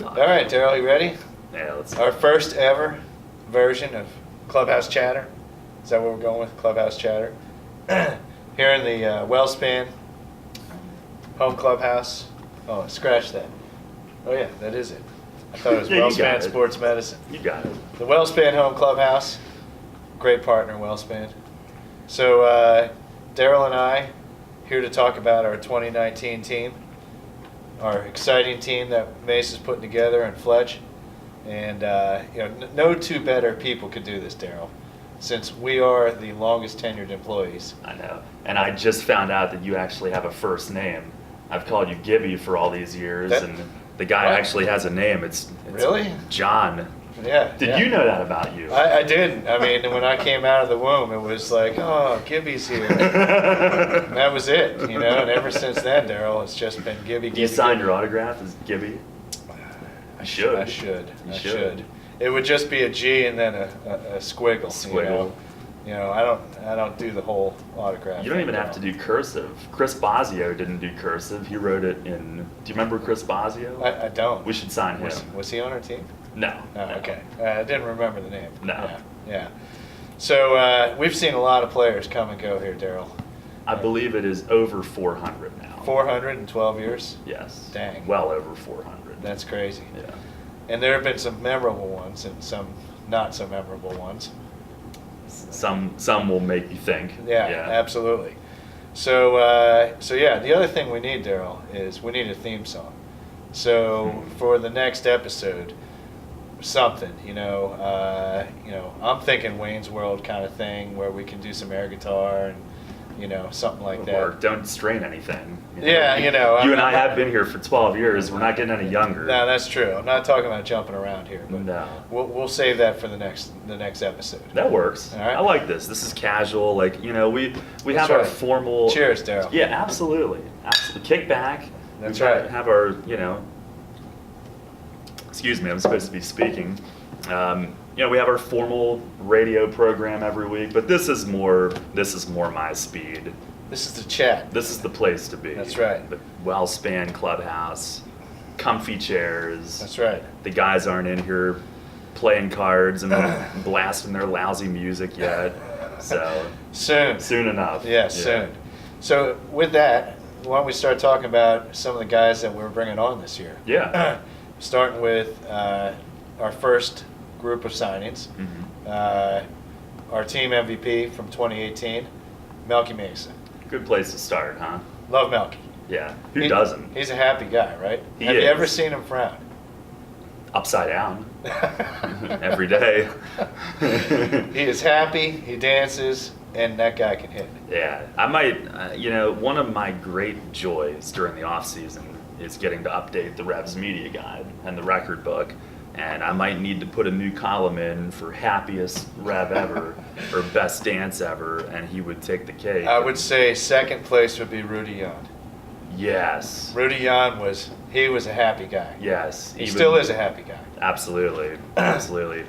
All right, Daryl, you ready? Yeah, let's. Our first ever version of Clubhouse Chatter. Is that what we're going with? Clubhouse Chatter. Here in the Wellspan home clubhouse. Oh, scratch that. Oh yeah, that is it. I thought it was Yeah, you got Wellspan it. Sports Medicine. You got it. The Wellspan home clubhouse. Great partner, Wellspan. So Daryl and I here to talk about our 2019 team, our exciting team that Mace is putting together in Fletch. And no two better people could do this, Daryl, since we are the longest tenured employees. I know. And I just found out that you actually have a first name. I've called you Gibby for all these years, and the guy What? actually has a name. It's Really? John. Yeah. Did yeah. you know that about you? I didn't. I mean, when I came out of the womb, it was like, oh, Gibby's here. And that was it, And ever since then, Daryl, it's just been Gibby, Gibby. You signed Gibby. your autograph as Gibby? I should. I should. You I should. should. It would just be a G and then a squiggle. Squiggle. I don't do the whole autograph. You don't thing, even have to do cursive. Chris Bosio didn't do cursive. He wrote it in. Do you remember Chris Bosio? I don't. We should sign him. Was he on our team? No. Oh, no. okay. I didn't remember the name. No. Yeah. So we've seen a lot of players come and go here, Daryl. I believe it is over 400 now. 412 years? Yes. Dang. Well over 400. That's crazy. Yeah. And there have been some memorable ones and some not so memorable ones. Some will make you think. Yeah, absolutely. So yeah, the other thing we need, Daryl, is we need a theme song. So for the next episode, something, I'm thinking Wayne's World kind of thing where we can do some air guitar and, something like that. Or don't strain anything. Yeah, You and I have been here for 12 years. We're not getting any younger. No, that's true. I'm not talking about jumping around here, but No. we'll save that for the next episode. That works. All right. I like this. This is casual. Like, we That's have our right. formal. Cheers, Daryl. Yeah, absolutely. Absolutely. Kick back. That's We right. Have our, excuse me, I'm supposed to be speaking. We have our formal radio program every week, but this is more my speed. This is the chat. This is the place to be. That's right. The well-spanned clubhouse, comfy chairs. That's right. The guys aren't in here playing cards and blasting their lousy music yet. So Soon enough. Yeah, soon. So with that, why don't we start talking about some of the guys that we're bringing on this year? Yeah. Starting with our first group of signings. Our team MVP from 2018, Melky Mesa. Good place to start, huh? Love Melky. Yeah. Who doesn't? He's a happy guy, right? He Have you is. ever seen him frown? Upside down. Every day. He is happy, he dances, and that guy can hit. Yeah, I might, one of my great joys during the off season is getting to update the Revs media guide and the record book, and I might need to put a new column in for happiest Rev ever or best dance ever, and he would take the cake. I would say second place would be Rudy Yon. Yes. Rudy Yon was a happy guy. Yes. He still is a happy guy. Absolutely. Absolutely.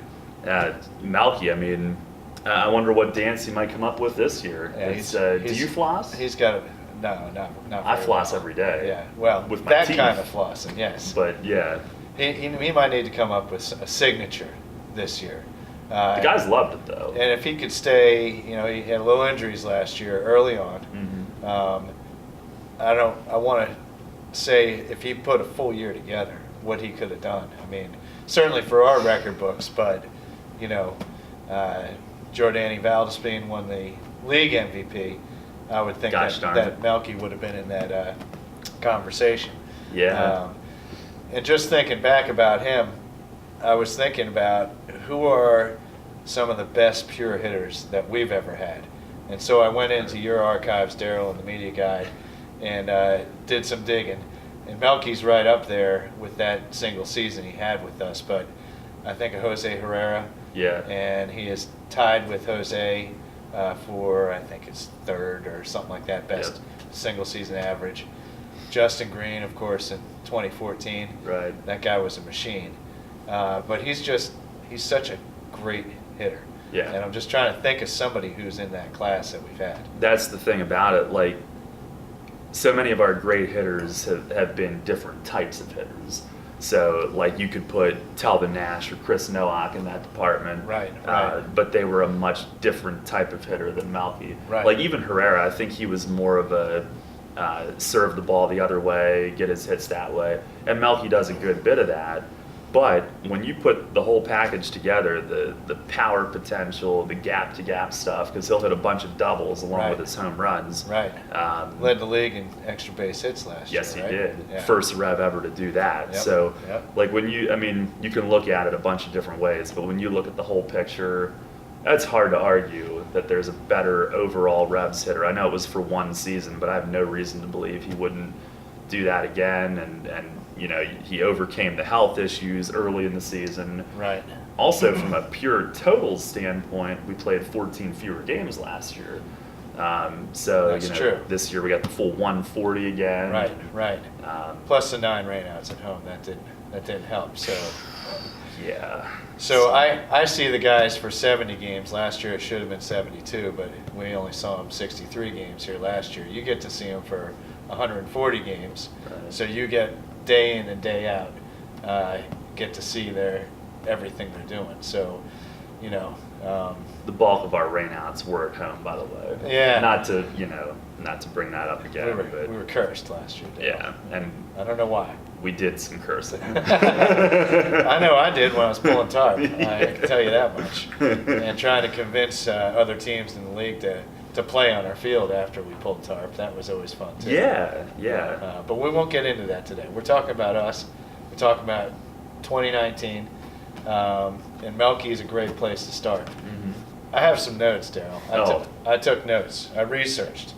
Melky, I wonder what dance he might come up with this year. Yeah, do you floss? He's got no, not I very floss well. every day. Yeah, well, with my that teeth. kind of flossing, yes. But yeah, he might need to come up with a signature this year. the guys loved it though. And if he could stay, he had little injuries last year early on. Mhm. I want to say if he put a full year together, what he could have done. I mean, certainly for our record books, but Jordani Valdespin won the league MVP. I would think Gosh darn that it. Melky would have been in that conversation. Yeah. And just thinking back about him, I was thinking about who are some of the best pure hitters that we've ever had. And so I went into your archives, Daryl, and the media guide, and did some digging. And Melky's right up there with that single season he had with us. But I think of Jose Herrera. Yeah. And he is tied with Jose for, I think, his third or something like that, best single season average. Justin Green, of course, in 2014. Right. That guy was a machine. But he's such a great hitter. Yeah. And I'm just trying to think of somebody who's in that class that we've had. That's the thing about it. Like, so many of our great hitters have been different types of hitters. So, like, you could put Talvin Nash or Chris Nowak in that department. Right. But they were a much different type of hitter than Melky. Right. Like, even Herrera, I think he was more of a serve the ball the other way, get his hits that way. And Melky does a good bit of that. But when you put the whole package together, the power potential, the gap-to-gap stuff, because he'll hit a bunch of doubles along with his home runs. Right. Led the league in extra base hits last year. Yes, he right? did. Yeah. First Rev ever to do that. Yep. So, Yep. like, when you can look at it a bunch of different ways, but when you look at the whole picture, it's hard to argue that there's a better overall Revs hitter. I know it was for one season, but I have no reason to believe he wouldn't do that again. And you know, he overcame the health issues early in the season. Right. Also, from a pure totals standpoint, we played 14 fewer games last year. So, That's you know, true. this year we got the full 140 again. Right. Plus the 9 rainouts at home. That didn't help. So. Yeah. So I see the guys for 70 games. Last year it should have been 72, but we only saw them 63 games here last year. You get to see them for 140 games. Right. So you get day in and day out, get to see everything they're doing. So, you know. The bulk of our rainouts were at home, by the way. Yeah. Not to bring that up again. We were cursed last year. Dale. Yeah, and I don't know why. we did some cursing. I know I did when I was pulling tarp. I Yeah. can tell you that much. And trying to convince other teams in the league to play on our field after we pulled tarp. That was always fun too. Yeah. But we won't get into that today. We're talking about us. We're talking about 2019. And Melky is a great place to start. Mhm. I have some notes, Daryl. Oh. I took notes. I researched.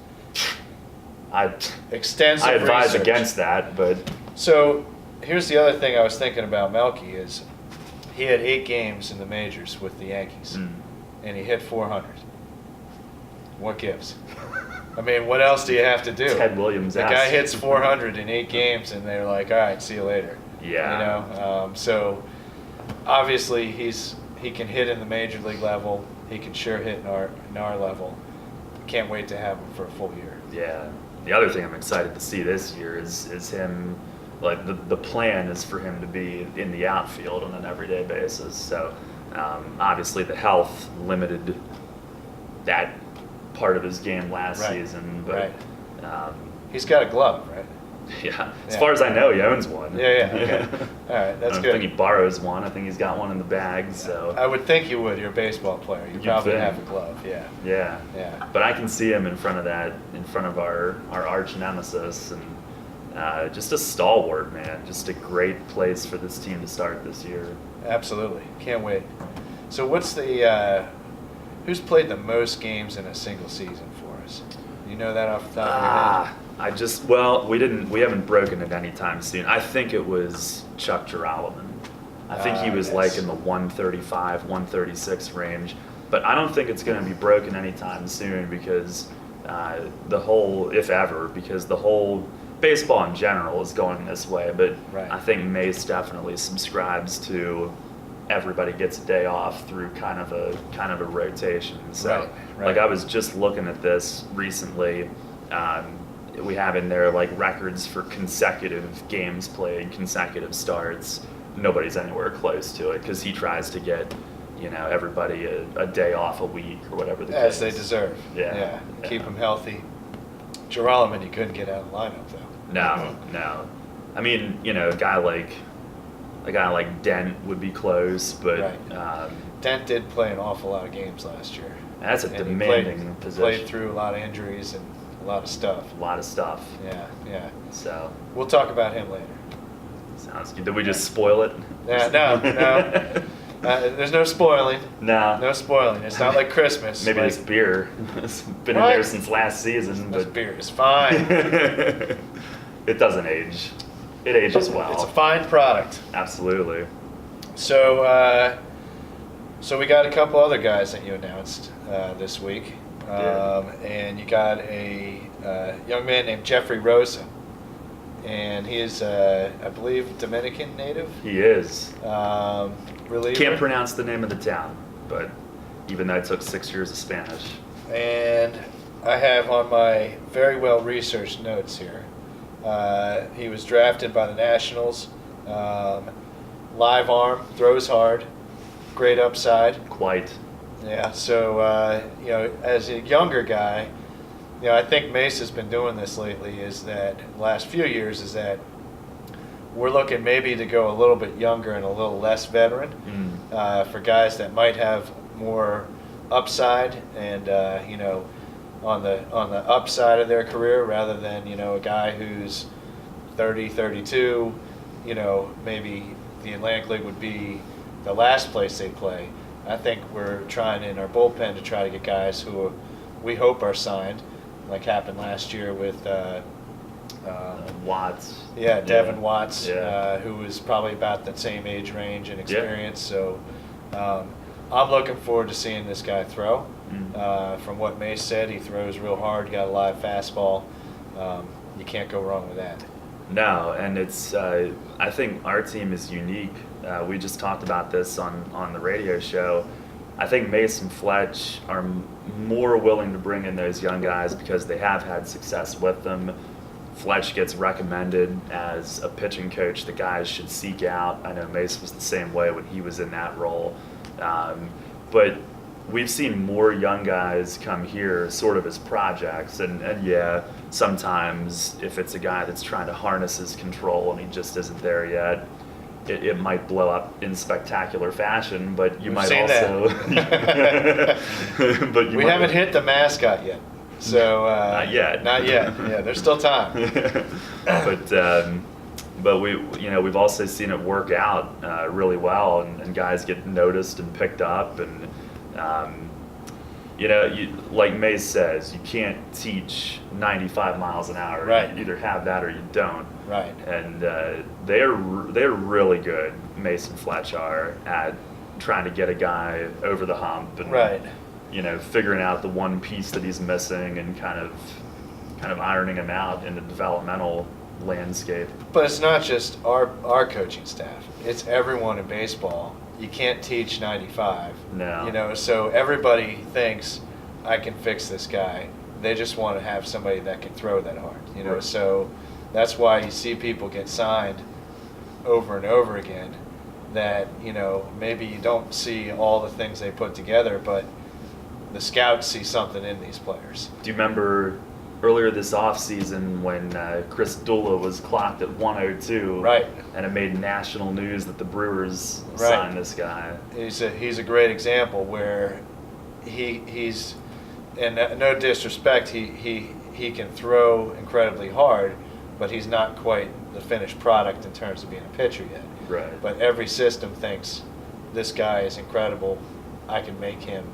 I Extensive advise research. against that, but So here's the other thing I was thinking about Melky is he had 8 games in the majors with the Yankees, and he hit 400. What gives? I mean, what else do you have to do? Ted Williams The asked. guy hits 400 in 8 games, and they're like, all right, see you later. Yeah. You know, so obviously he can hit in the major league level. He can sure hit in our level. Can't wait to have him for a full year. Yeah. The other thing I'm excited to see this year is him, like the plan is for him to be in the outfield on an everyday basis. So obviously the health limited that part of his game last season, but He's got a glove, right? yeah, as far as I know, he owns one. Yeah, okay. All right, that's I don't good. think he borrows one. I think he's got one in the bag. So I would think you would. You're a baseball player. You You'd probably think. have a glove. Yeah. yeah. But I can see him in front of our arch nemesis, and just a stalwart, man. Just a great place for this team to start this year. Absolutely. Can't wait. So what's the who's played the most games in a single season for us? You know that off the top of your head? We haven't broken it anytime soon. I think it was Chuck Giralman. I think he was yes. like in the 135, 136 range. But I don't think it's going to be broken anytime soon because the whole baseball in general is going this way. But Right. I think Mace definitely subscribes to everybody gets a day off through kind of a rotation. So Right. like I was just looking at this recently. We have in there like records for consecutive games played, consecutive starts. Nobody's anywhere close to it because he tries to get, everybody a day off a week or whatever the As case. they deserve. Yeah. Keep them healthy. Giralman, you couldn't get out of the lineup though. No. I mean, a guy like Dent would be close, but Right. Dent did play an awful lot of games last year. that's a And he demanding position. Played through a lot of injuries and a lot of stuff. A lot of stuff. Yeah. So We'll talk about him later. sounds good. Did we just spoil it? Yeah, no. There's no spoiling. No. No spoiling. It's not like Christmas. Maybe like, this beer has been in What? there since last season, This but beer is fine. it doesn't age. It ages well. It's a fine product. Absolutely. So we got a couple other guys that you announced this week. And you got a young man named Jeffrey Rosa. And he is, I believe, Dominican native. He is. Reliever. Can't pronounce the name of the town, but even though I took 6 years of Spanish. And I have on my very well researched notes here. He was drafted by the Nationals Live arm, throws hard, great upside. Quite. Yeah, so, as a younger guy, I think Mace has been doing this lately is that last few years is that we're looking maybe to go a little bit younger and a little less veteran for guys that might have more upside and, on the upside of their career rather than, a guy who's 30, 32, maybe the Atlantic League would be the last place they play. I think we're trying in our bullpen to try to get guys who we hope are signed, like happened last year with Watts. Yeah, Devin Watts, Yeah. who was probably about the same age range and experience. So I'm looking forward to seeing this guy throw. From what Mace said, he throws real hard, got a live fastball. You can't go wrong with that. No, and it's I think our team is unique. We just talked about this on the radio show. I think Mace and Fletch are more willing to bring in those young guys because they have had success with them. Fletch gets recommended as a pitching coach that guys should seek out. I know Mace was the same way when he was in that role. But we've seen more young guys come here sort of as projects. And yeah, sometimes if it's a guy that's trying to harness his control and he just isn't there yet, it might blow up in spectacular fashion, but you might also. But we haven't hit the mascot yet, so not yet. Not yet. Yeah, there's still time. But we've also seen it work out really well, and guys get noticed and picked up, and like Mace says, you can't teach 95 miles an hour. Right. You either have that or you don't. Right. And they're really good. Mace and Fletch are at trying to get a guy over the hump and right. Figuring out the one piece that he's missing and kind of ironing him out in the developmental landscape. But it's not just our coaching staff. It's everyone in baseball. You can't teach 95. No. So everybody thinks I can fix this guy. They just want to have somebody that can throw that hard. Right. So that's why you see people get signed over and over again that, maybe you don't see all the things they put together, but the scouts see something in these players. Do you remember earlier this offseason when Chris Dula was clocked at 102? Right. And it made national news that the Brewers Right. signed this guy. He's a great example where he's, and no disrespect, he can throw incredibly hard, but he's not quite the finished product in terms of being a pitcher yet. Right. But every system thinks this guy is incredible. I can make him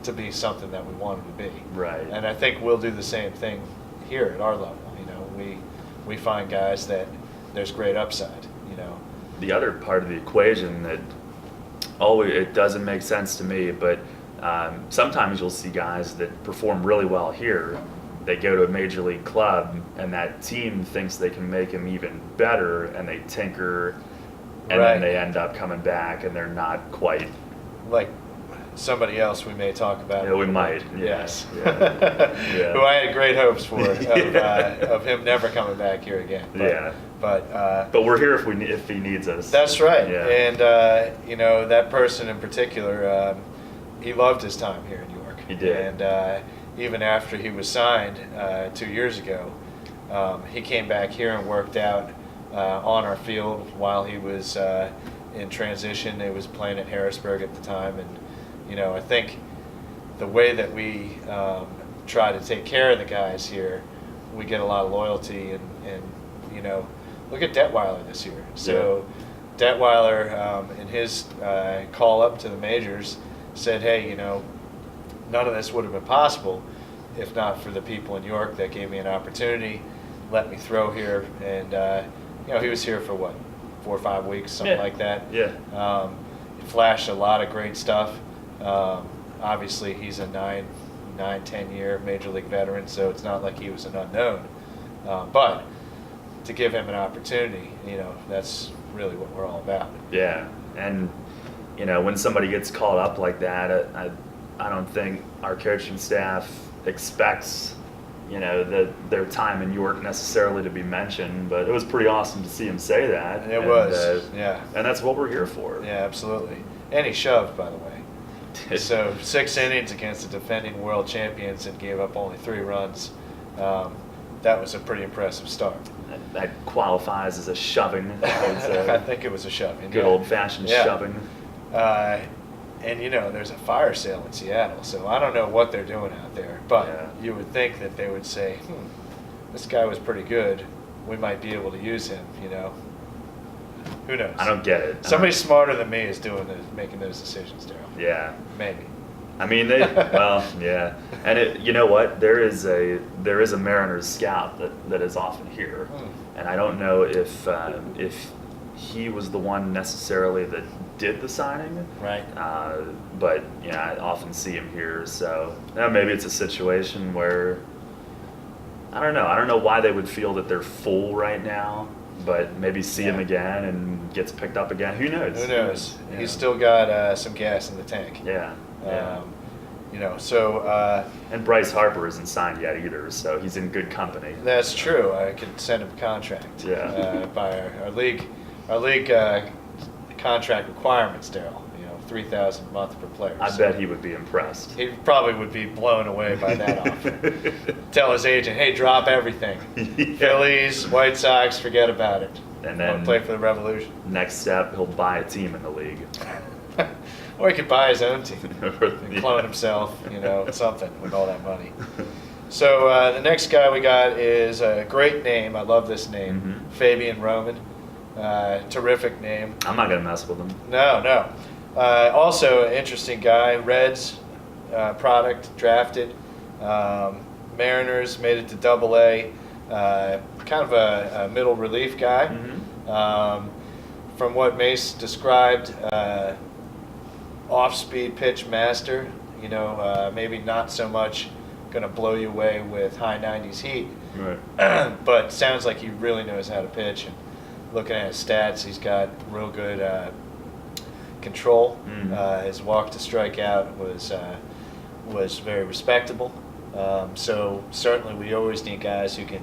to be something that we want him to be. Right. And I think we'll do the same thing here at our level. We find guys that there's great upside. The other part of the equation that it doesn't make sense to me, but sometimes you'll see guys that perform really well here. They go to a major league club, and that team thinks they can make him even better, and they tinker, and Right. then they end up coming back, and they're not quite. Like somebody else we may talk about. Yeah, we might. Yeah. Yes. Yeah. Yeah. Who I had great hopes for Yeah. of him never coming back here again. But we're here if he needs us. that's right. Yeah. And that person in particular, he loved his time here in New York. He did. And even after he was signed 2 years ago, he came back here and worked out on our field while he was in transition. He was playing at Harrisburg at the time, and I think the way that we try to take care of the guys here, we get a lot of loyalty, and look at Detweiler this year. So Detweiler, in his call up to the majors, said, hey, none of this would have been possible if not for the people in New York that gave me an opportunity, let me throw here. And, he was here for 4 or 5 weeks, something like that. Yeah. He flashed a lot of great stuff. Obviously, he's a 10-year Major League veteran, so it's not like he was an unknown. But to give him an opportunity, that's really what we're all about. Yeah, and when somebody gets called up like that, I don't think our coaching staff expects their time in York necessarily to be mentioned, but it was pretty awesome to see him say that. It was, yeah. And that's what we're here for. Yeah, absolutely. And he shoved, by the way. So 6 innings against the defending world champions and gave up only 3 runs. That was a pretty impressive start. That qualifies as a shoving. I think it was a shoving. Good old-fashioned shoving. And there's a fire sale in Seattle, so I don't know what they're doing out there, but you would think that they would say, this guy was pretty good. We might be able to use him, Who knows? I don't get it. Somebody smarter than me is making those decisions, Daryl. Yeah. Maybe. I mean, well, yeah. And you know what? There is a Mariners scout that is often here, and I don't know if he was the one necessarily that did the signing. Right. But I often see him here, so maybe it's a situation where I don't know. I don't know why they would feel that they're full right now, but maybe see him again and gets picked up again. Who knows? Who knows? Yeah. He's still got some gas in the tank. Yeah. And Bryce Harper isn't signed yet either, so he's in good company. That's true. I could send him a contract. Yeah. By our league contract requirements, Daryl. $3,000 a month per player. I bet he would be impressed. He probably would be blown away by that offer. Tell his agent, hey, drop everything. Yeah. Phillies, White Sox, forget about it. And then play for the Revolution. Next step, he'll buy a team in the league. Or he could buy his own team and clone himself, something with all that money. So the next guy we got is a great name. I love this name, Fabian Roman. Terrific name. I'm not going to mess with him. No. Also, an interesting guy. Reds product, drafted. Mariners made it to Double-A. Kind of a middle relief guy. From what Mace described, off-speed pitch master. Maybe not so much going to blow you away with high 90s heat. Right. But sounds like he really knows how to pitch. And looking at his stats, he's got real good control. His walk to strikeout was very respectable. So certainly we always need guys who can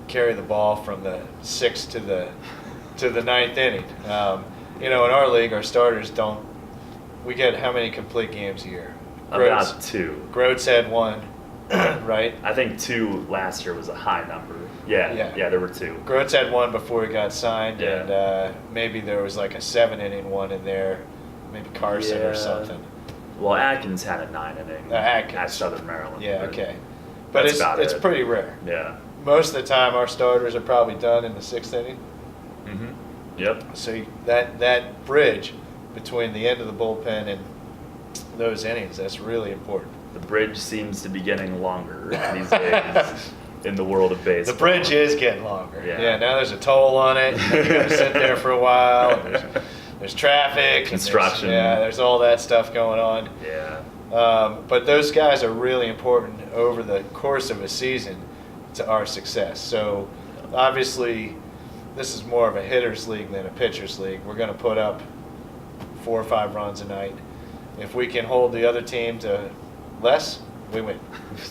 carry the ball from the 6th to the 9th inning. In our league, our starters don't. We get how many complete games a year? About 2. Groats had 1, right? I think 2 last year was a high number. Yeah, there were 2. Groats had 1 before he got signed, Yeah. and maybe there was like a 7-inning one in there, maybe Carson or something. Well, Atkins had a 9-inning at Southern Maryland. Yeah, okay. But it's pretty rare. Yeah. Most of the time, our starters are probably done in the 6th inning. Yep. So that bridge between the end of the bullpen and those innings, that's really important. The bridge seems to be getting longer these days in the world of baseball. The bridge is getting longer. Yeah. Now there's a toll on it. You got to sit there for a while. There's traffic. Construction. There's all that stuff going on. Yeah. But those guys are really important over the course of a season to our success. So obviously, this is more of a hitter's league than a pitcher's league. We're going to put up 4 or 5 runs a night. If we can hold the other team to less, we win.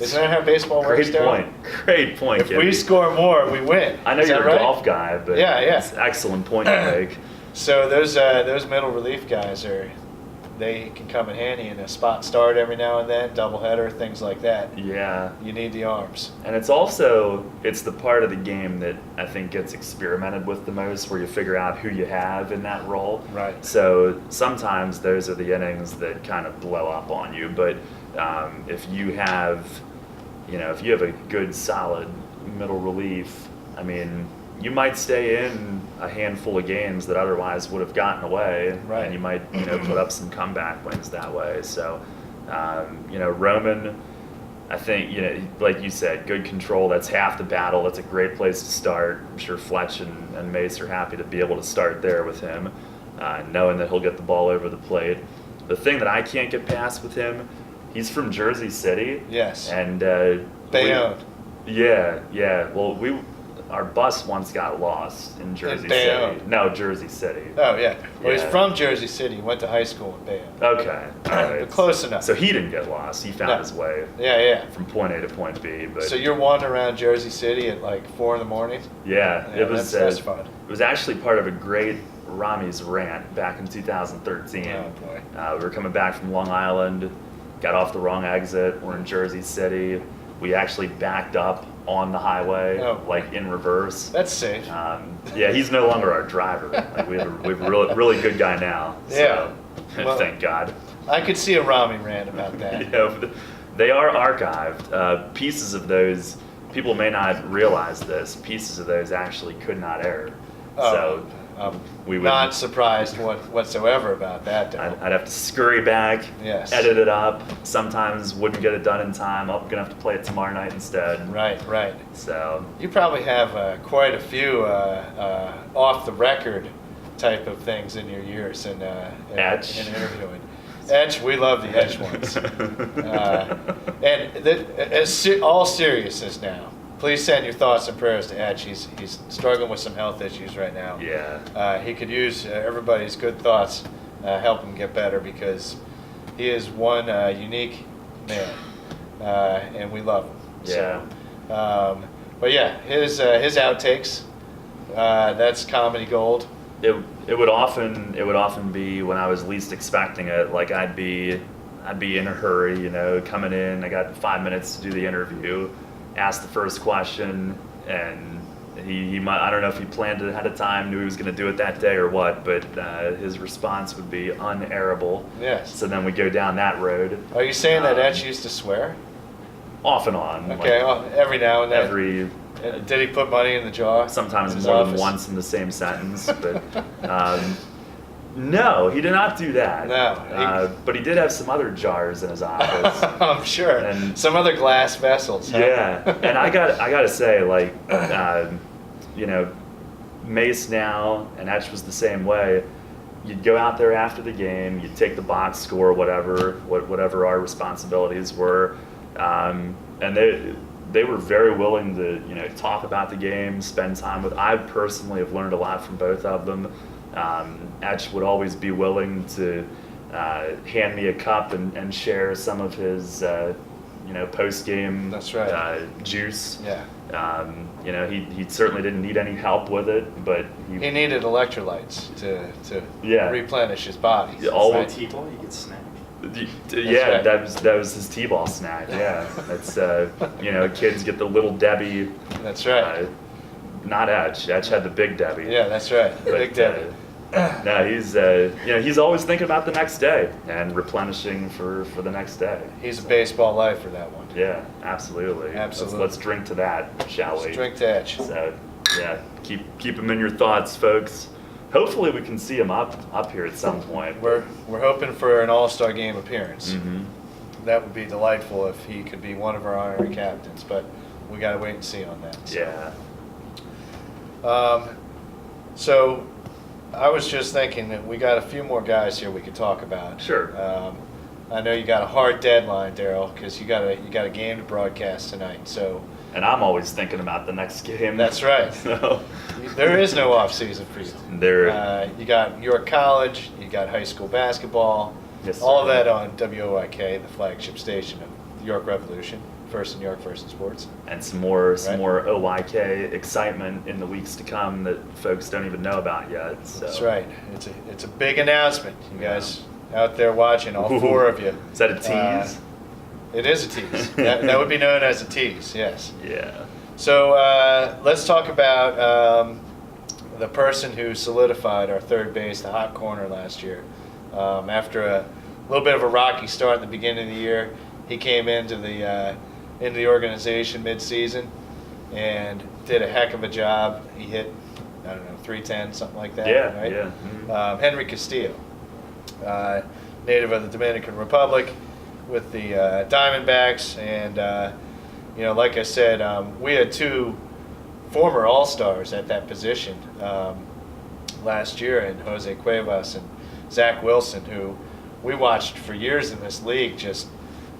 Isn't that how baseball works, Daryl? Great point. If we score more, we win. I know you're a golf guy, but it's an excellent point to make. So those middle relief guys they can come in handy in a spot start every now and then, doubleheader, things like that. Yeah. You need the arms. And it's the part of the game that I think gets experimented with the most, where you figure out who you have in that role. Right. So sometimes those are the innings that kind of blow up on you, but if you have a good solid middle relief, I mean, you might stay in a handful of games that otherwise would have gotten away, right. And you might put up some comeback wins that way. So Roman, I think like you said, good control. That's half the battle. That's a great place to start. I'm sure Fletch and Mace are happy to be able to start there with him, knowing that he'll get the ball over the plate. The thing that I can't get past with him, he's from Jersey City. Yes. And Bayonne. Yeah. Well, our bus once got lost in Jersey Bayonne. City. No, Jersey City. Oh, yeah. Well, he's Yeah. from Jersey City. He went to high school in Bayonne. Okay, all right. But close enough. So he didn't get lost. He found No. his way Yeah. from point A to point B. But So you're wandering around Jersey City at like 4 in the morning? yeah, Yeah, it was that's fun. It was actually part of a great Rami's rant back in 2013. Oh, boy. We were coming back from Long Island, got off the wrong exit. We're in Jersey City. We actually backed up on the highway, Oh. like in reverse. That's safe. Yeah, he's no longer our driver. Like we have a really good guy now. Yeah. So, Well- thank God. I could see a Rami rant about that. Yeah, but they are archived. Pieces of those, people may not realize this, pieces of those actually could not air. So I'm we would, not surprised whatsoever about that, Daryl. I'd have to scurry back, Yes. edit it up. Sometimes wouldn't get it done in time. I'm gonna have to play it tomorrow night instead. Right. So You probably have quite a few off the record type of things in your years in Etch. in interviewing. Etch, we love the Etch ones. All seriousness now, please send your thoughts and prayers to Etch. He's struggling with some health issues right now. yeah, He could use everybody's good thoughts, help him get better, because he is one unique man, and we love him. yeah. So, but yeah, his outtakes, that's comedy gold. It would often be when I was least expecting it. Like I'd be in a hurry, you know, coming in. I got 5 minutes to do the interview. Ask the first question, and he might, I don't know if he planned it ahead of time, knew he was going to do it that day or what, but his response would be unairable. Yes. So then we go down that road. Are you saying that Etch used to swear? Off and on. Okay, like well, every now and then. every. Did he put money in the jar? Sometimes in his more office? than once in the same sentence, but no, he did not do that. No, but he did have some other jars in his office. I'm sure. And- Some other glass vessels. Huh? Yeah, and I gotta say, like, you know, Mace now and Etch was the same way. You'd go out there after the game, you'd take the box score, whatever our responsibilities were, and they were very willing to, you know, talk about the game, spend time with. I personally have learned a lot from both of them. Etch would always be willing to hand me a cup and share some of his, you know, post-game That's right. juice. Yeah. You know, he certainly didn't need any help with it, but He needed electrolytes to Yeah. replenish his body. Yeah, all- Right? T-ball, you get snack. Yeah, right. that was his T-ball snack. Yeah, that's you know, kids get the little Debbie. That's right. Not Etch. Etch had the big Debbie. Yeah, that's right. But, Big Debbie. No, he's you know, he's always thinking about the next day and replenishing for the next day. He's a baseball lifer, that one. Yeah, absolutely. Absolutely. Let's drink to that, shall we? Let's drink to Etch. So yeah, keep him in your thoughts, folks. Hopefully we can see him up here at some point. We're hoping for an All-Star game appearance. Mhm. That would be delightful if he could be one of our honorary captains, but we got to wait and see on that. So. Yeah. So I was just thinking that we got a few more guys here we could talk about. Sure. I know you got a hard deadline, Daryl, because you got a game to broadcast tonight. So And I'm always thinking about the next game. that's right. So There is no off season for you. there. You got York College, you got high school basketball, Yes, all of sir. that on WOIK, the flagship station of the York Revolution, First in York, First in Sports. And some more Right. OYK excitement in the weeks to come that folks don't even know about yet. So. That's right. It's a big announcement. You Yeah. guys out there watching, all Ooh. four of you. Is that a tease? It is a tease. that would be known as a tease, yes. Yeah. So let's talk about the person who solidified our third base, the hot corner last year. After a little bit of a rocky start at the beginning of the year, he came into the organization mid-season and did a heck of a job. He hit, I don't know, 310, something like that. Yeah, right? yeah. Mhm. Henry Castillo, native of the Dominican Republic, with the Diamondbacks, and you know, like I said, we had two former All-Stars at that position last year, in Jose Cuevas and Zach Wilson, who we watched for years in this league just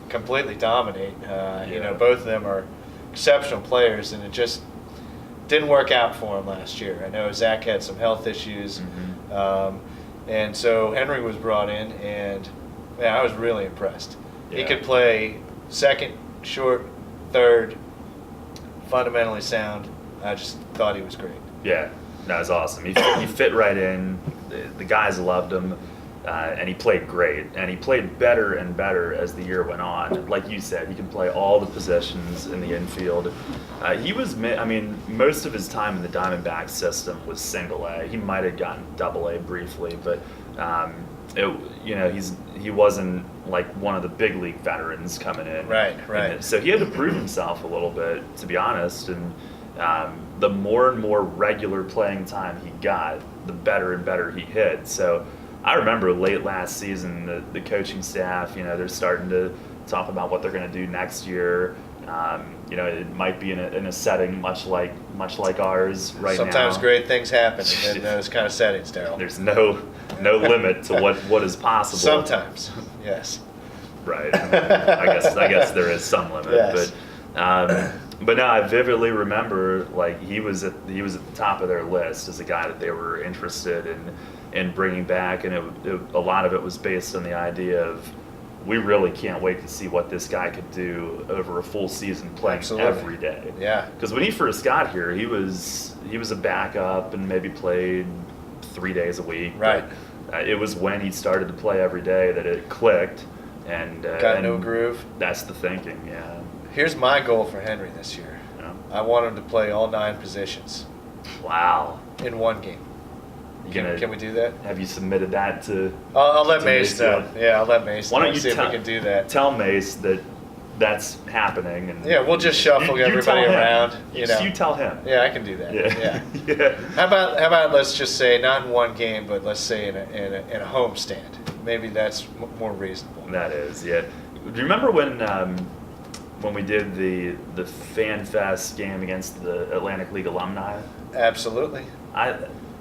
completely dominate. You know, Yeah. both of them are exceptional players, and it just didn't work out for him last year. I know Zach had some health issues, and so Henry was brought in, and man, I was really impressed. Yeah. He could play second, short, third, fundamentally sound. I just thought he was great. Yeah, that was awesome. He fit right in. The guys loved him, and he played great. And he played better and better as the year went on. Like you said, he can play all the positions in the infield. Most of his time in the Diamondbacks system was single A. He might have gotten double A briefly, but he wasn't like one of the big league veterans coming in. Right. And so he had to prove himself a little bit, to be honest. And the more and more regular playing time he got, the better and better he hit. So I remember late last season, the coaching staff, they're starting to talk about what they're going to do next year. It might be in a setting much like ours right now. Sometimes great things happen in those kind of settings, Daryl. There's no limit to what is possible. Sometimes, yes. Right. I guess there is some limit, yes. But no, I vividly remember like he was at the top of their list as a guy that they were interested in bringing back, and a lot of it was based on the idea of, we really can't wait to see what this guy could do over a full season playing every day. Yeah. Because when he first got here, he was a backup and maybe played 3 days a week. Right. But, it was when he started to play every day that it clicked, and got no groove. That's the thinking. Yeah. Here's my goal for Henry this year. Yeah. I want him to play all 9 positions. Wow. In one game. Can we do that? Have you submitted that to? I'll let Mace know. Yeah, I'll let Mace know. Why don't you see if we can do that? Tell Mace that that's happening, and yeah, we'll just shuffle everybody around. You tell him. Yeah, I can do that. Yeah. Yeah. How about let's just say not in one game, but let's say in a home stand. Maybe that's more reasonable. That is, yeah. Do you remember when we did the Fan Fest game against the Atlantic League alumni? Absolutely.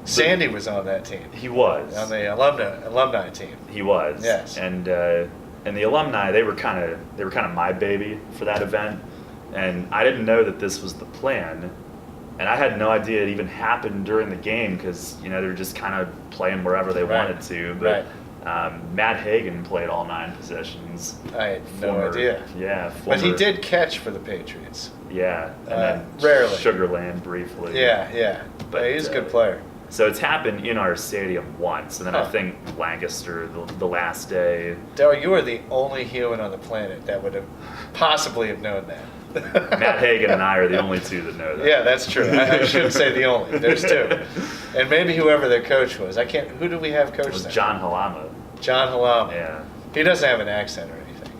Sandy was on that team. He was on the alumni team. He was. Yes. And the alumni, they were kind of my baby for that event, and I didn't know that this was the plan, and I had no idea it even happened during the game because they were just kind of playing wherever they wanted to. But Matt Hagan played all 9 positions. I had no idea. Yeah. But he did catch for the Patriots. Yeah. And then rarely. Sugarland briefly. Yeah. But he's a good player. So it's happened in our stadium once, and then I think Lancaster the last day. Daryl, you are the only human on the planet that would have possibly have known that. Matt Hagan and I are the only 2 that know that. Yeah, that's true. I shouldn't say the only. There's 2, and maybe whoever their coach was. Who do we have coach? It was there? John Halama. John Halama. Yeah. He doesn't have an accent or anything.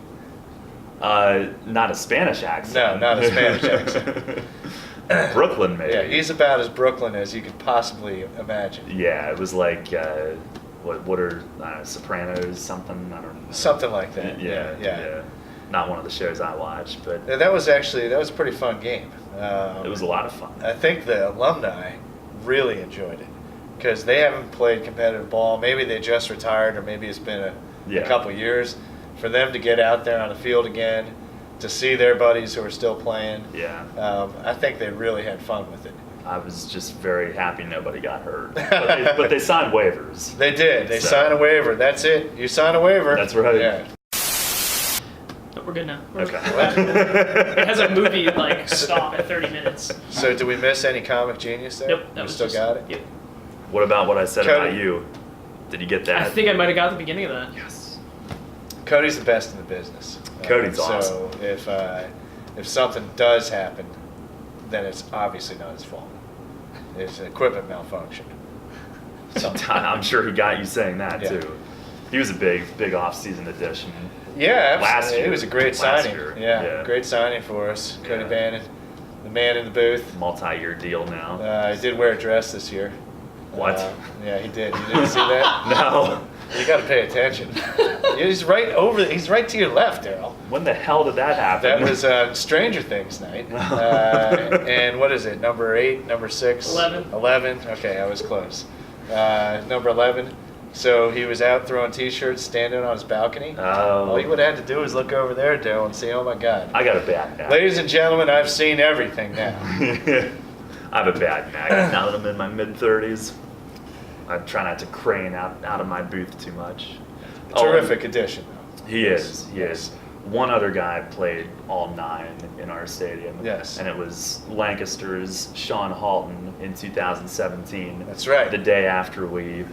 Not a Spanish accent. No, not a Spanish accent. Brooklyn, maybe. Yeah, he's about as Brooklyn as you could possibly imagine. Yeah, it was like, what are Sopranos, something? I don't know. Something like that. Yeah. Not one of the shows I watch, but that was a pretty fun game. It was a lot of fun. I think the alumni really enjoyed it because they haven't played competitive ball. Maybe they just retired, or maybe it's been a couple years. For them to get out there on the field again, to see their buddies who are still playing. Yeah. I think they really had fun with it. I was just very happy nobody got hurt. But they signed waivers. They did. They signed a waiver. That's it. You sign a waiver. That's right. Yeah. But we're good now. Okay. It has a movie stop at 30 minutes. So do we miss any comic genius there? Nope. We still got it? Yep. What about what I said Cody. about you? Did you get that? I think I might have got the beginning of that. Yes. Cody's the best in the business. Cody's awesome. So if something does happen, then it's obviously not his fault. It's an equipment malfunction. I'm sure he got you saying that Yeah. too. He was a big off-season addition. Yeah, Last year. It was a great signing. Year. Yeah, great signing for us. Cody Yeah. Bannon, the man in the booth. Multi-year deal now. He did wear a dress this year. What? Yeah, he did. You didn't see that? No. You got to pay attention. He's right to your left, Daryl. When the hell did that happen? That was Stranger Things night. And what is it? Number 8, number 6? 11. 11. Okay, I was close. Number 11. So he was out throwing T-shirts, standing on his balcony. Oh. All you would have had to do is look over there, Daryl, and see, oh my God. I got a bad now. Ladies and gentlemen, I've seen everything now. I have a bad neck now that I'm in my mid-30s. I try not to crane out of my booth too much. Terrific addition, though. He is. One other guy played all 9 in our stadium. Yes. And it was Lancaster's Sean Halton in 2017. That's right. The day after we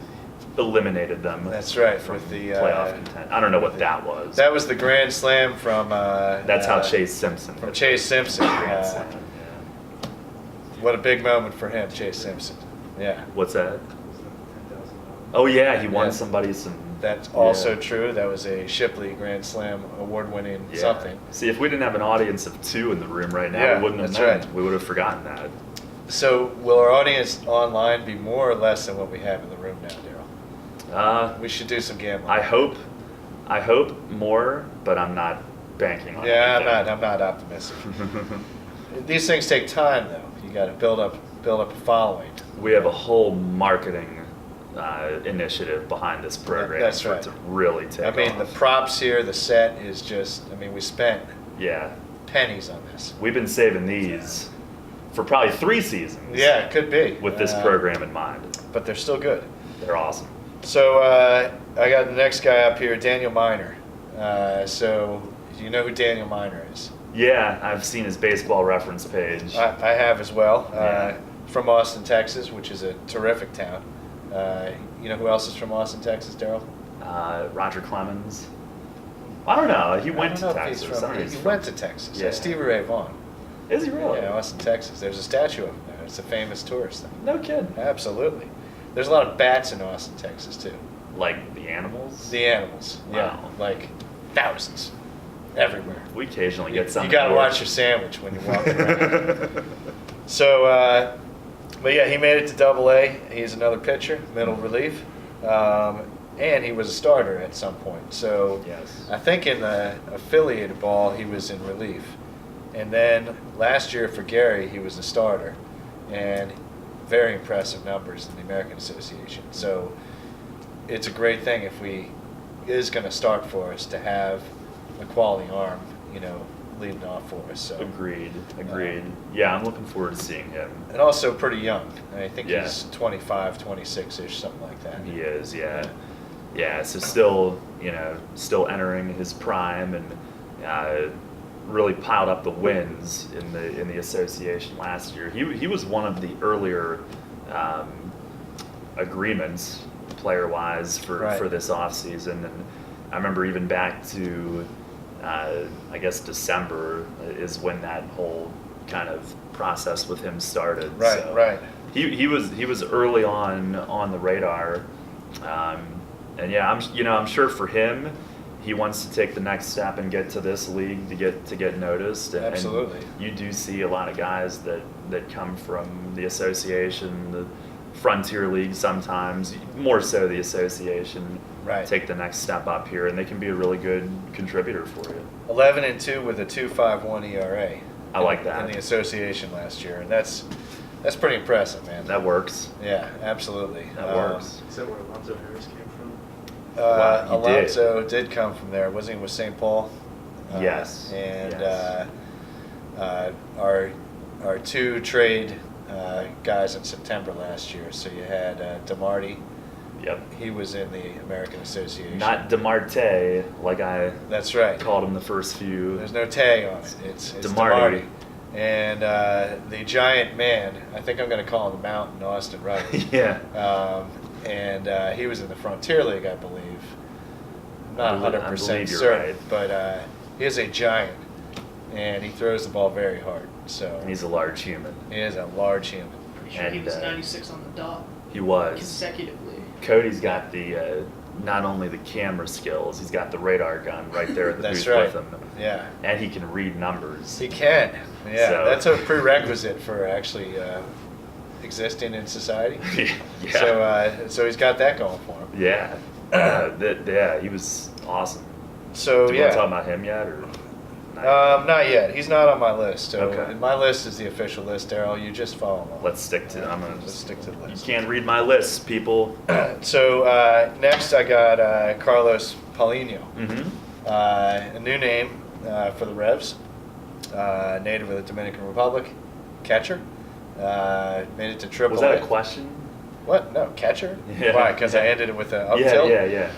eliminated them. That's right. From With the playoff content. I don't know what that was. That was the grand slam from. That's how Chase Simpson. From Chase Simpson. Grand slam. Yeah. What a big moment for him, Chase Simpson. Yeah. What's that? Oh yeah, he won somebody some. That's also true. That was a Shipley Grand Slam award-winning something. See, if we didn't have an audience of 2 in the room right now, we wouldn't have known. Right. We would have forgotten that. So, will our audience online be more or less than what we have in the room now, Daryl? We should do some gambling. I hope more, but I'm not banking on it. Yeah, I'm not optimistic. These things take time, though. You got to build up a following. We have a whole marketing initiative behind this program. That's for right. it to really take off. The props here, the set is just. We spent pennies on this. We've been saving these for probably 3 seasons. Yeah, it could be with this program in mind. But they're still good. They're awesome. So I got the next guy up here, Daniel Miner. So you know who Daniel Miner is? Yeah, I've seen his baseball reference page. I have as well. From Austin, Texas, which is a terrific town. You know who else is from Austin, Texas, Daryl? Roger Clemens. I don't know. He went to Texas. He went to Texas. Yeah, Stevie Ray Vaughan. Is he really? Yeah, Austin, Texas. There's a statue of him there. It's a famous tourist thing. No kidding. Absolutely. There's a lot of bats in Austin, Texas, too. Like the animals? The animals. Wow. Yeah, like thousands. Everywhere. We occasionally get some. You got to watch your sandwich when you walk around. So, but yeah, he made it to Double-A. He's another pitcher, middle relief, and he was a starter at some point. So yes. I think in the affiliated ball he was in relief, and then last year for Gary he was a starter, and very impressive numbers in the American Association. So it's a great thing if we is going to start for us to have a quality arm, leading off for us. So Agreed. Yeah, I'm looking forward to seeing him. And also pretty young. I think Yeah. he's 25, 26-ish, something like that. He is, yeah. Yeah, so still entering his prime, and really piled up the wins in the association last year. He was one of the earlier agreements player-wise for this offseason, and I remember even back to I guess December is when that whole kind of process with him started. Right, so right. He was early on the radar, and yeah, I'm sure for him, he wants to take the next step and get to this league to get noticed. And, Absolutely. And you do see a lot of guys that come from the association, the Frontier League sometimes, more so the association. Right. Take the next step up here, and they can be a really good contributor for you. 11-2 with a 2.51 ERA. I like that. In the association last year, and that's pretty impressive, man. That works. Yeah, absolutely. That works. Is that where Alonzo Harris came from? Wow, he did. Alonzo did come from there, wasn't he, with St. Paul? Yes. And Yes. Our 2 trade guys in September last year. So you had DeMarty. Yep. He was in the American Association. Not DeMarte, like I That's right. called him the first few. There's no tag on it. It's DeMarty. DeMarty. And the giant man, I think I'm going to call him the Mountain, Austin Riley. Yeah. And he was in the Frontier League, I believe. I'm not I 100% believe you're certain, right. but he is a giant, and he throws the ball very hard. So And he's a large human. he is a large human. Pretty sure he And, was 96 on the dot He was. consecutively. Cody's got the not only the camera skills, he's got the radar gun right there at the That's booth right. with him. Yeah, And he can read numbers. he can. Yeah, So- that's a prerequisite for actually existing in society. Yeah. So he's got that going for him. Yeah. Yeah, he was awesome. So Do you want to talk yeah, about him yet, or not? not yet. He's not on my list. So Okay. my list is the official list, Daryl. You just follow along. Let's stick to. I'm gonna Let's just. stick to the You list. can't read my lists, people. So next I got Carlos Paulinho, Mm-hmm. a new name for the Revs, native of the Dominican Republic, catcher. Made it to Triple Was that a question? What? No, catcher? Yeah. Why? Because I ended it with an up Yeah, tilt? yeah.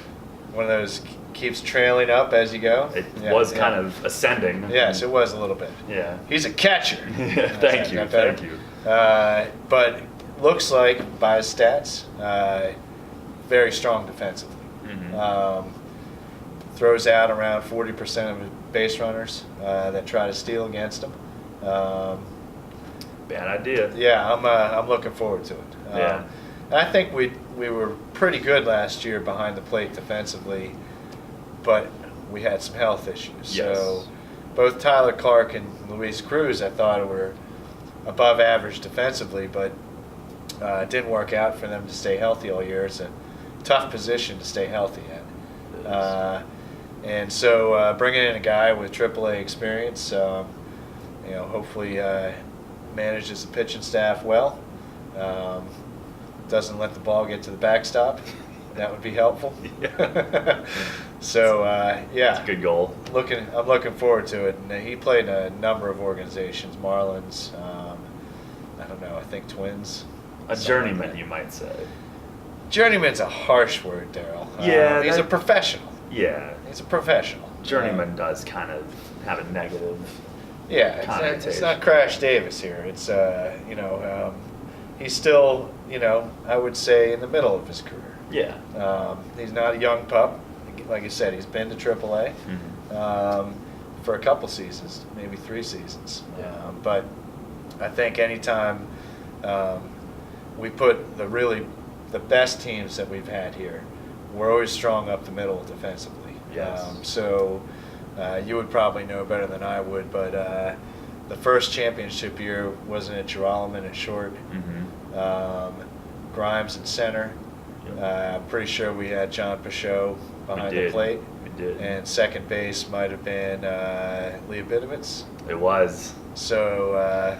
One of those keeps trailing up as you go? It Yeah, was yeah. kind of ascending. Yes, it was a little bit. Yeah. He's a catcher. Thank you. That better? Thank you. But looks like, by his stats, very strong defensively. Mhm. Throws out around 40% of his base runners that try to steal against him. Bad idea. Yeah, I'm looking forward to it. Yeah. I think we were pretty good last year behind the plate defensively, but we had some health issues. Yes. So both Tyler Clark and Luis Cruz, I thought, were above average defensively, but it didn't work out for them to stay healthy all year. It's a tough position to stay healthy in. And so bringing in a guy with AAA experience, hopefully manages the pitching staff well. Doesn't let the ball get to the backstop. That would be helpful. Yeah. So yeah, It's a good goal. I'm looking forward to it. And he played in a number of organizations, Marlins. I don't know. I think Twins. A something journeyman, like that. you might say. Journeyman's a harsh word, Daryl. Yeah, he's a that- professional. Yeah. He's a professional. Journeyman does kind of have a negative. Yeah, it's connotation. not Crash Davis here. It's he's still I would say in the middle of his career. Yeah. He's not a young pup. Like you said, he's been to AAA for a couple seasons, maybe 3 seasons. Yeah. But I think anytime we put the best teams that we've had here, we're always strong up the middle defensively. Yes. So you would probably know better than I would, but the first championship year wasn't it Girolamo at short, Grimes at center. I'm pretty sure we had John Pachot behind the plate. We did. And second base might have been Leobitovitz. It was. So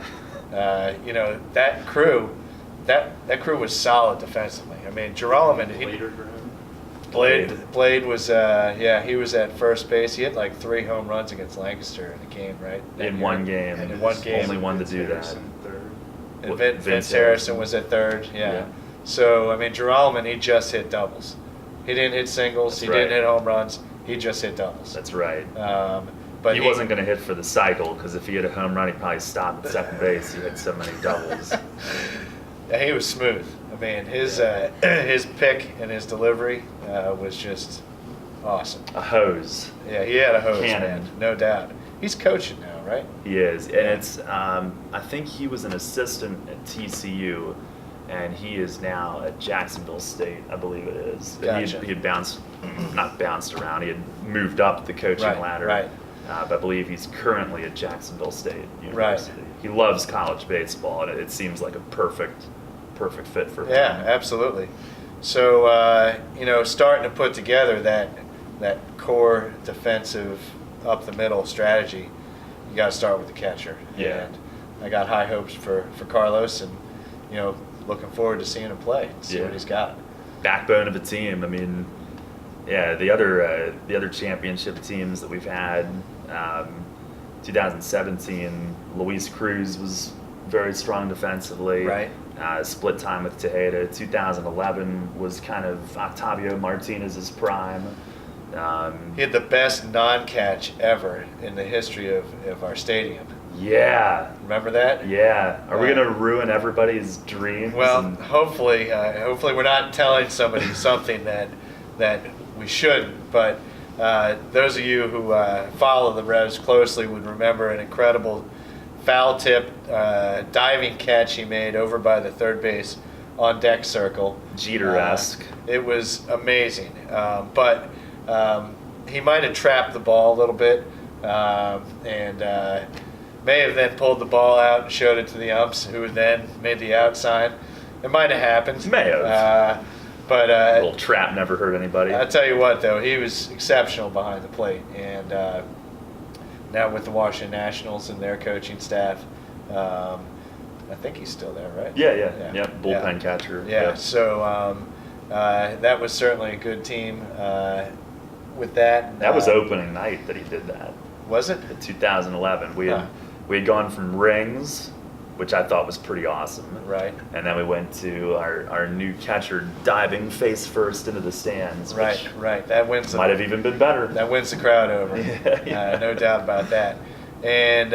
that crew was solid defensively. I mean, Girolamo, Blade was he was at first base. He hit like 3 home runs against Lancaster in a game, right? In one game. In one game. Only one to do that. Third. And What, Vince Vince Harrison was at third. Yeah. So I mean, Girolamo, he just hit doubles. He didn't hit singles. That's He right. didn't hit home runs. He just hit doubles. That's right. But he wasn't going to hit for the cycle because if he hit a home run, he'd probably stop at second base. He hit so many doubles. Yeah, he was smooth. I mean, his pick and his delivery was just awesome. A hose. Yeah, he had a hose, Cannon. man, no doubt. He's coaching now, right? He is, and it's. I think he was an assistant at TCU, and he is now at Jacksonville State, I believe it is. Gotcha. He had not bounced around. He had moved up the coaching Right, ladder. right. But I believe he's currently at Jacksonville State University. He loves college baseball, and it seems like a perfect fit for him. Yeah, absolutely. So starting to put together that core defensive up the middle strategy, you got to start with the catcher. Yeah. And I got high hopes for Carlos, and looking forward to seeing him play, see what he's got. Backbone of a team. I mean, yeah, the other championship teams that we've had, 2017, Luis Cruz was very strong defensively. Right. Split time with Tejeda. 2011 was kind of Octavio Martinez's prime. He had the best non-catch ever in the history of our stadium. Yeah. Remember that? Yeah. Are we gonna ruin everybody's dreams? Well, and- hopefully we're not telling somebody something that we shouldn't. But those of you who follow the Revs closely would remember an incredible foul tip diving catch he made over by the third base on deck circle. Jeter-esque. It was amazing, but he might have trapped the ball a little bit, and may have then pulled the ball out and showed it to the umps, who then made the out sign. It might have happened. May have. But A little trap never hurt anybody. I'll tell you what, though, he was exceptional behind the plate, and now with the Washington Nationals and their coaching staff, I think he's still there, right? Yeah. Bullpen catcher. Yeah. So that was certainly a good team with that. That was opening night that he did that. Was it? In 2011, we had gone from rings which I thought was pretty awesome. Right. And then we went to our new catcher diving face first into the stands. Right, which right. That wins. might have even been better. That wins the crowd over. Yeah. No doubt about that. And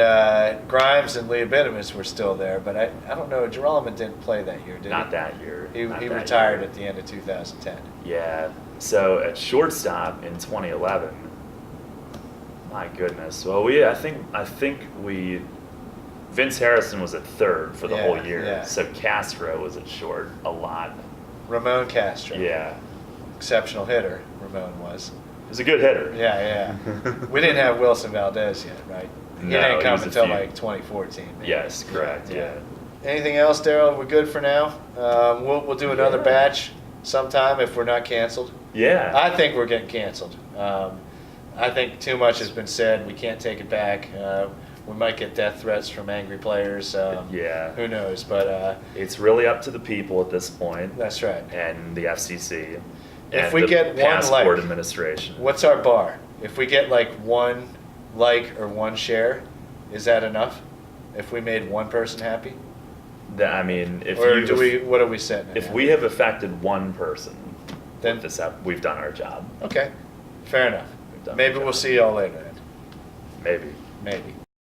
Grimes and Leobidimus were still there, but I don't know. Geralman didn't play that year, did he? Not that year. He Not that retired year. at the end of 2010. Yeah. So at shortstop in 2011, my goodness. Well, I think Vince Harrison was at third for the Yeah, whole year. yeah. So Castro was at short a lot. Ramone Castro. Yeah. Exceptional hitter, Ramone was. He was a good hitter. Yeah. We didn't have Wilson Valdez yet, right? He No, didn't he come was a until few. like 2014. Maybe. Yes, correct. Yeah. Anything else, Daryl? We're good for now. We'll do another Yeah. batch sometime if we're not canceled. Yeah. I think we're getting canceled. I think too much has been said. We can't take it back. We might get death threats from angry players. Yeah. Who knows? But It's really up to the people at this point, that's right. and the FCC, If and we the get one Passport like- Administration. What's our bar? If we get like one like or one share, is that enough? If we made one person happy? I mean, if Or you do we? What are we setting? it if at? we have affected one person, Then- with this up, we've done our job. Okay, fair enough. We've done Maybe our we'll job. see y'all later then. Maybe. Maybe.